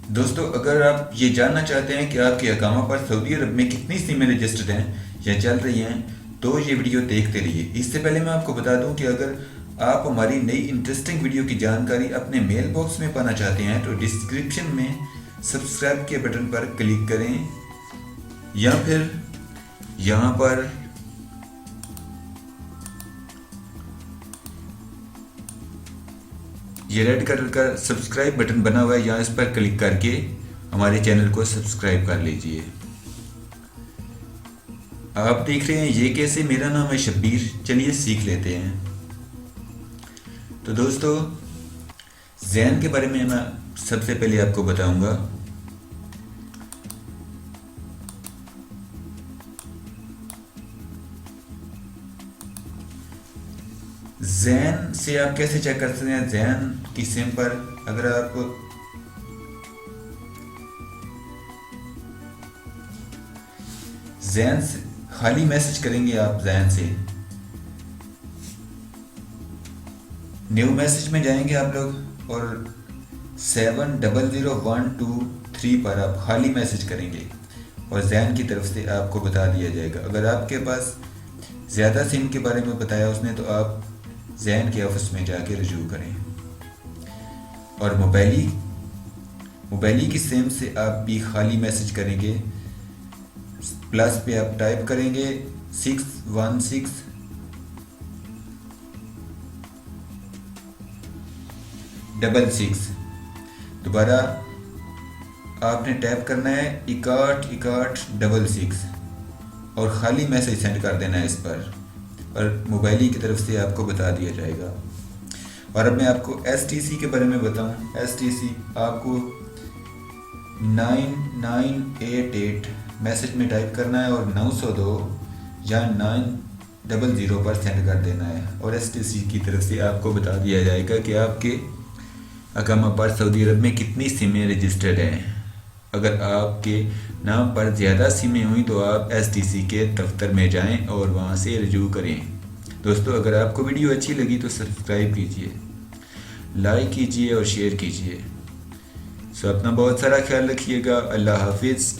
दोस्तों, अगर आप ये जानना चाहते हैं कि आपके अकामा पर सऊदी अरब में कितनी सिमें रजिस्टर्ड हैं या चल रही हैं, तो ये वीडियो देखते रहिए। इससे पहले मैं आपको बता दूं कि अगर आप हमारी नई इंटरेस्टिंग वीडियो की जानकारी अपने मेल बॉक्स में पाना चाहते हैं तो डिस्क्रिप्शन में सब्सक्राइब के बटन पर क्लिक करें या फिर यहाँ पर ये रेड कलर का सब्सक्राइब बटन बना हुआ है, यहाँ इस पर क्लिक करके हमारे चैनल को सब्सक्राइब कर लीजिए। आप देख रहे हैं ये कैसे। मेरा नाम है शब्बीर। चलिए सीख लेते हैं। तो दोस्तों, ज़ैन के बारे में मैं सबसे पहले आपको बताऊंगा। ज़ैन से आप कैसे चेक कर सकते हैं। ज़ैन की सिम पर अगर आप ज़ैन से खाली मैसेज करेंगे, आप ज़ैन से न्यू मैसेज में जाएंगे आप लोग और 700123 पर आप खाली मैसेज करेंगे और ज़ैन की तरफ से आपको बता दिया जाएगा। अगर आपके पास ज़्यादा सिम के बारे में बताया उसने तो आप ज़ैन के ऑफिस में जाके रजू करें। और मोबाइली की सिम से आप भी खाली मैसेज करेंगे। प्लस पे आप टाइप करेंगे 61666। दोबारा आपने टाइप करना है 6166 और ख़ाली मैसेज सेंड कर देना है इस पर और मोबाइली की तरफ से आपको बता दिया जाएगा। और अब मैं आपको STC के बारे में बताऊं। STC आपको 9988 मैसेज में टाइप करना है और 902 या 900 पर सेंड कर देना है और STC की तरफ से आपको बता दिया जाएगा कि आपके अकामा पर सऊदी अरब में कितनी सिमें रजिस्टर्ड हैं। अगर आपके नाम पर ज़्यादा सिमें हुई तो आप STC के दफ्तर में जाएं और वहां से रजू करें। दोस्तों, अगर आपको वीडियो अच्छी लगी तो सब्सक्राइब कीजिए, लाइक कीजिए और शेयर कीजिए। सो अपना बहुत सारा ख्याल रखिएगा। अल्लाह हाफिज़।